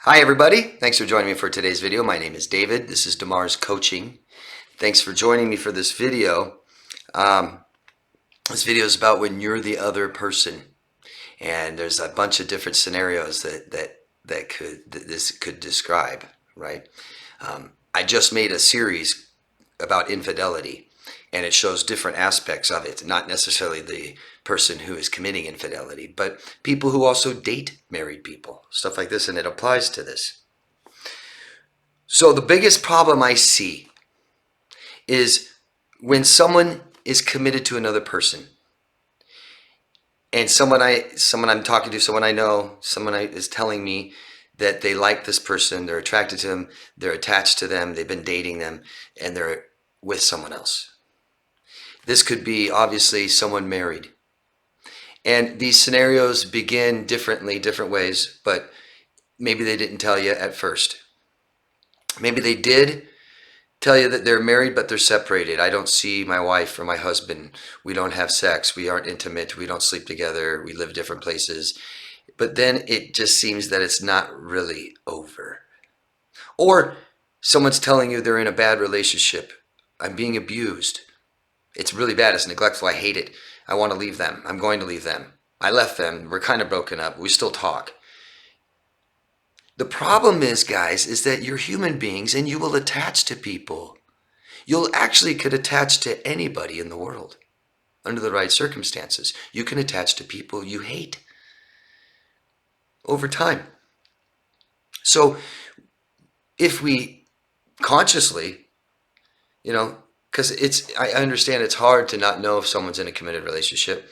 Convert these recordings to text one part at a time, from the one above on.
Hi everybody, thanks for joining me for today's video. My name is David. This is Damar's Coaching. Thanks for joining me for this video. This video is about when you're the other person, and there's a bunch of different scenarios that this could describe, right? I just made a series about infidelity, and it shows different aspects of it, not necessarily the person who is committing infidelity, but people who also date married people, stuff like this, and it applies to this. So the biggest problem I see is when someone is committed to another person, and someone I'm talking to, someone I know, is telling me that they like this person, they're attracted to them, they're attached to them, they've been dating them, and they're with someone else. This could be obviously someone married. And these scenarios begin differently, different ways, but maybe they didn't tell you at first. Maybe they did tell you that they're married, but they're separated. I don't see my wife or my husband. We don't have sex. We aren't intimate. We don't sleep together. We live different places. But then it just seems that it's not really over. Or someone's telling you they're in a bad relationship. I'm being abused. It's really bad. It's neglectful. I hate it. I want to leave them. I'm going to leave them. I left them. We're kind of broken up. We still talk. The problem is, guys, is that you're human beings and you will attach to people. You'll actually could attach to anybody in the world under the right circumstances. You can attach to people you hate over time. So if we consciously, because I understand it's hard to not know if someone's in a committed relationship.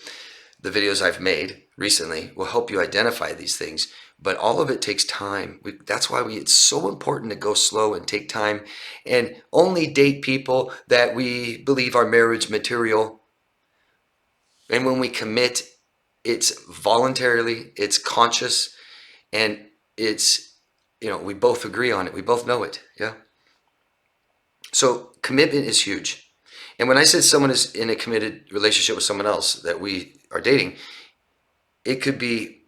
The videos I've made recently will help you identify these things, but all of it takes time. That's why it's so important to go slow and take time and only date people that we believe are marriage material. And when we commit, it's voluntarily, it's conscious, and it's, we both agree on it. We both know it, yeah? So commitment is huge. And when I said someone is in a committed relationship with someone else that we are dating, it could be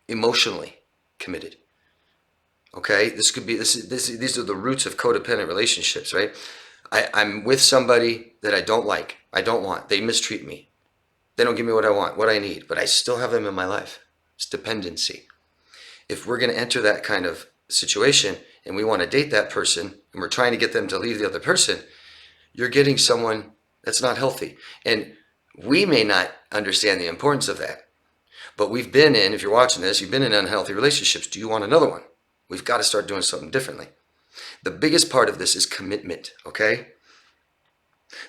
emotionally committed. Okay, this could be these are the roots of codependent relationships, right? I'm with somebody that I don't like, I don't want. They mistreat me. They don't give me what I want, what I need, but I still have them in my life. It's dependency. If we're going to enter that kind of situation and we want to date that person and we're trying to get them to leave the other person, you're getting someone that's not healthy. And we may not understand the importance of that, but we've been in, if you're watching this, you've been in unhealthy relationships. Do you want another one? We've got to start doing something differently. The biggest part of this is commitment, okay?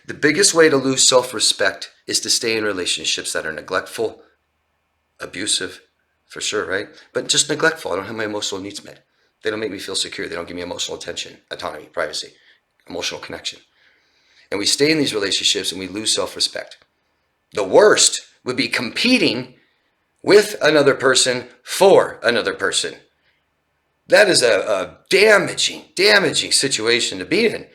The biggest way to lose self-respect is to stay in relationships that are neglectful, abusive, for sure, right? But just neglectful. I don't have my emotional needs met. They don't make me feel secure. They don't give me emotional attention, autonomy, privacy, emotional connection. And we stay in these relationships and we lose self-respect. The worst would be competing with another person for another person. That is a damaging situation to be in,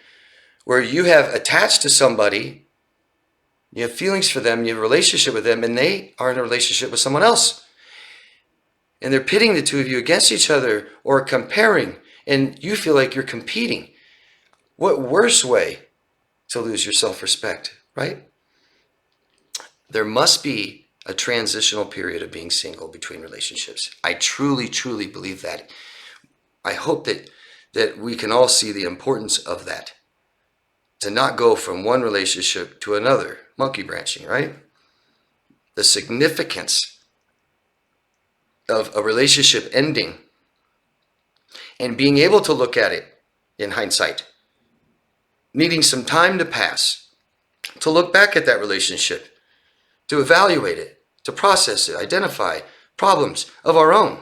where you have attached to somebody, you have feelings for them, you have a relationship with them, and they are in a relationship with someone else. And they're pitting the two of you against each other or comparing, and you feel like you're competing. What worse way to lose your self-respect, right? There must be a transitional period of being single between relationships. I truly believe that. I hope that we can all see the importance of that. To not go from one relationship to another, monkey branching, right? The significance of a relationship ending and being able to look at it in hindsight, needing some time to pass, to look back at that relationship, to evaluate it, to process it, identify problems of our own.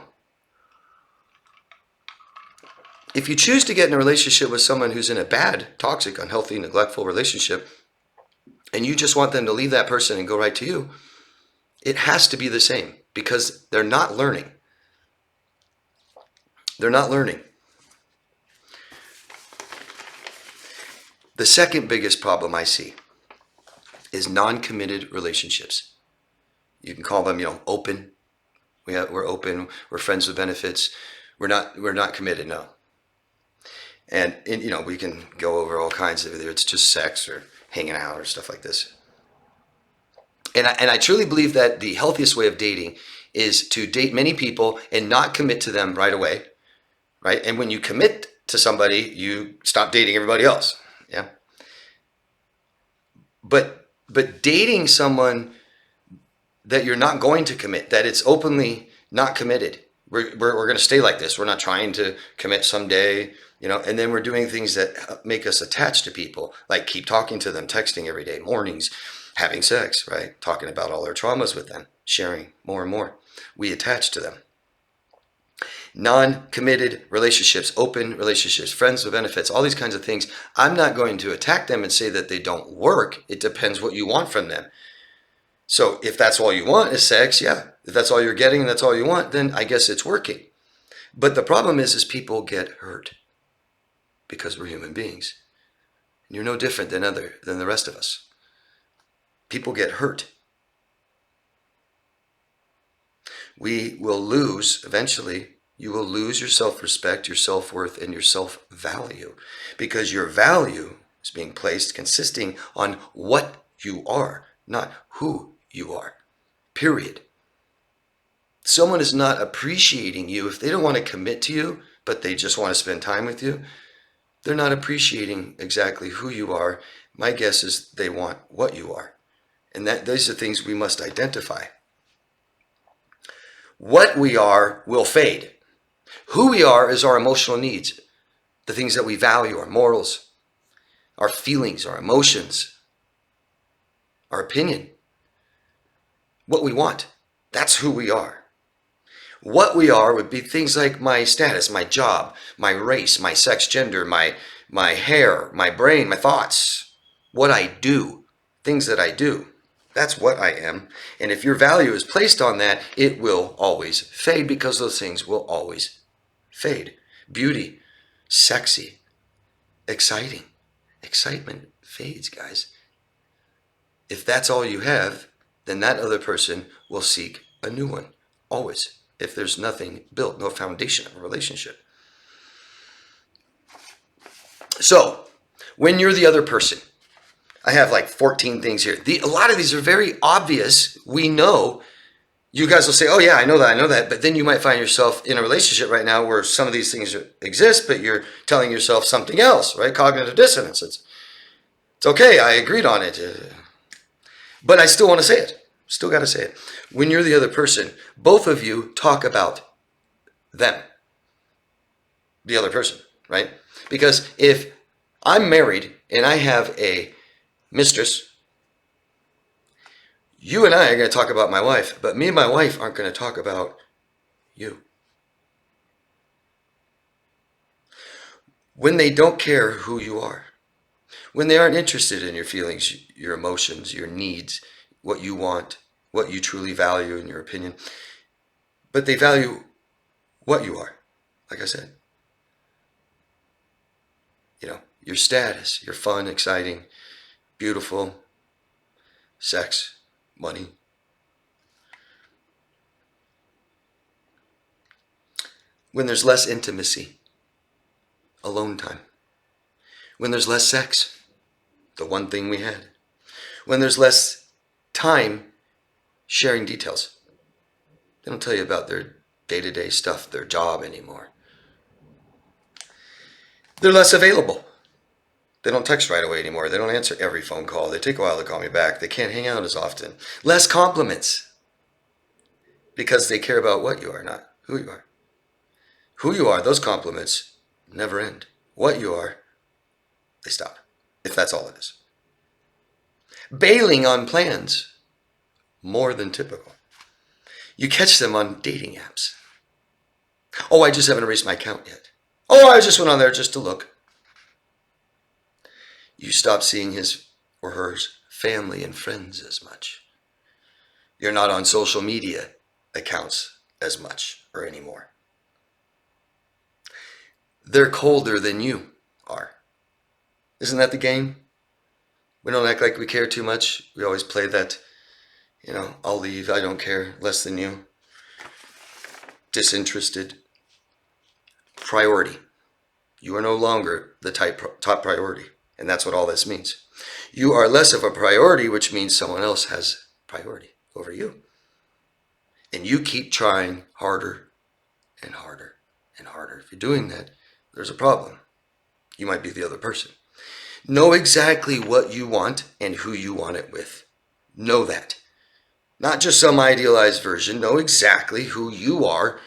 If you choose to get in a relationship with someone who's in a bad, toxic, unhealthy, neglectful relationship, and you just want them to leave that person and go right to you, it has to be the same, because they're not learning. They're not learning. The second biggest problem I see is non-committed relationships. You can call them, open. We're open. We're friends with benefits. We're not committed, no. And you know, we can go over all kinds of, whether it's just sex or hanging out or stuff like this. And I truly believe that the healthiest way of dating is to date many people and not commit to them right away, right? And when you commit to somebody, you stop dating everybody else. Yeah. But dating someone that you're not going to commit, that it's openly not committed. We're going to stay like this. We're not trying to commit someday, you know, and then we're doing things that make us attached to people, like keep talking to them, texting every day, mornings, having sex, right? Talking about all our traumas with them, sharing more and more. We attach to them. Non-committed relationships, open relationships, friends with benefits, all these kinds of things. I'm not going to attack them and say that they don't work. It depends what you want from them. So if that's all you want is sex, yeah. If that's all you're getting and that's all you want, then I guess it's working. But the problem is people get hurt because we're human beings. And you're no different than the rest of us. People get hurt. We will lose, eventually, you will lose your self-respect, your self-worth, and your self-value, because your value is being placed consisting on what you are, not who you are, period. Someone is not appreciating you if they don't want to commit to you, but they just want to spend time with you. They're not appreciating exactly who you are. My guess is they want what you are. And those are things we must identify. What we are will fade. Who we are is our emotional needs, the things that we value, our morals, our feelings, our emotions, our opinion, what we want. That's who we are. What we are would be things like my status, my job, my race, my sex, gender, my hair, my brain, my thoughts, what I do, things that I do. That's what I am. And if your value is placed on that, it will always fade, because those things will always fade. Beauty, sexy, exciting. Excitement fades, guys. If that's all you have, then that other person will seek a new one, always. If there's nothing built, no foundation of a relationship. So, when you're the other person, I have like 14 things here. A lot of these are very obvious. We know. You guys will say, oh yeah, I know that. But then you might find yourself in a relationship right now where some of these things exist, but you're telling yourself something else, right? Cognitive dissonance. It's okay, I agreed on it. But I still want to say it. Still got to say it. When you're the other person, both of you talk about them, the other person, right? Because if I'm married and I have a mistress, you and I are going to talk about my wife, but me and my wife aren't going to talk about you. When they don't care who you are, when they aren't interested in your feelings, your emotions, your needs, what you want, what you truly value in your opinion, but they value what you are, like I said. You know, your status, your fun, exciting, beautiful, sex, money. When there's less intimacy, alone time. When there's less sex, the one thing we had. When there's less time sharing details. They don't tell you about their day-to-day stuff, their job anymore. They're less available. They don't text right away anymore. They don't answer every phone call. They take a while to call me back. They can't hang out as often. Less compliments. Because they care about what you are, not who you are. Who you are, those compliments never end. What you are, they stop. If that's all it is. Bailing on plans, more than typical. You catch them on dating apps. Oh, I just haven't erased my account yet. Oh, I just went on there just to look. You stop seeing his or her family and friends as much. You're not on social media accounts as much or anymore. They're colder than you are. Isn't that the game? We don't act like we care too much. We always play that, you know, I'll leave, I don't care, less than you. Disinterested. priority. You are no longer the top priority. And that's what all this means. You are less of a priority, which means someone else has priority over you. And you keep trying harder and harder and harder. If you're doing that, there's a problem. You might be the other person. Know exactly what you want and who you want it with. Know that. Not just some idealized version. Know exactly who you are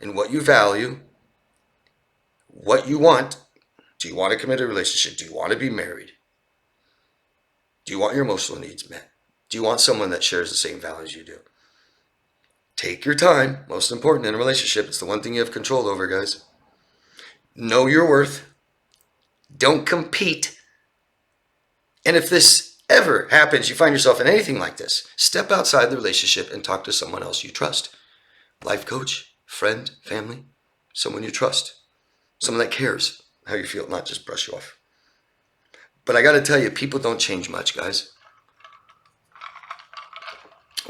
and what you value, what you want. Do you want a committed relationship? Do you want to be married? Do you want your emotional needs met? Do you want someone that shares the same values you do? Take your time. Most important in a relationship. It's the one thing you have control over, guys. Know your worth. Don't compete. And if this ever happens, you find yourself in anything like this, step outside the relationship and talk to someone else you trust. Life coach, friend, family, someone you trust. Someone that cares how you feel, not just brush you off. But I got to tell you, people don't change much, guys.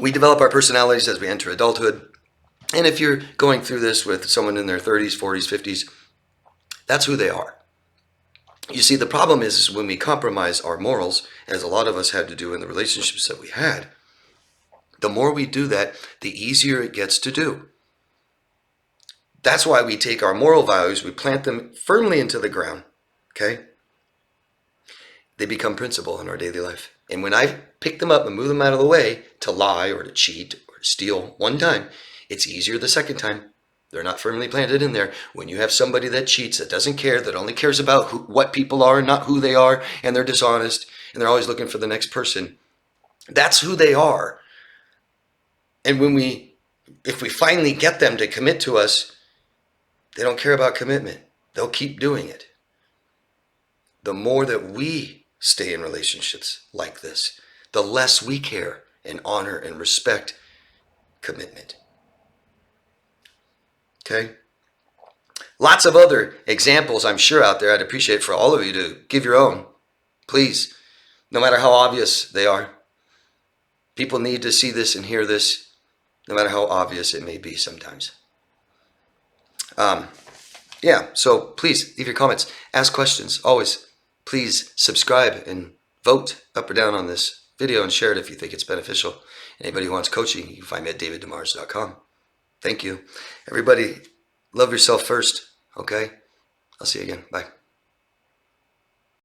We develop our personalities as we enter adulthood. And if you're going through this with someone in their 30s, 40s, 50s, that's who they are. You see, the problem is when we compromise our morals, as a lot of us had to do in the relationships that we had, the more we do that, the easier it gets to do. That's why we take our moral values, we plant them firmly into the ground, okay? They become principle in our daily life. And when I pick them up and move them out of the way to lie or to cheat or to steal one time, it's easier the second time. They're not firmly planted in there. When you have somebody that cheats, that doesn't care, that only cares about what people are and not who they are, and they're dishonest, and they're always looking for the next person, that's who they are. And if we finally get them to commit to us, they don't care about commitment. They'll keep doing it. The more that we stay in relationships like this, the less we care and honor and respect commitment. Okay? Lots of other examples I'm sure out there. I'd appreciate for all of you to give your own. Please, no matter how obvious they are. People need to see this and hear this, no matter how obvious it may be sometimes. Yeah, so please leave your comments, ask questions, always. Please subscribe and vote up or down on this video and share it if you think it's beneficial. Anybody who wants coaching, you can find me at daviddemars.com. Thank you. Everybody, love yourself first, okay? I'll see you again. Bye.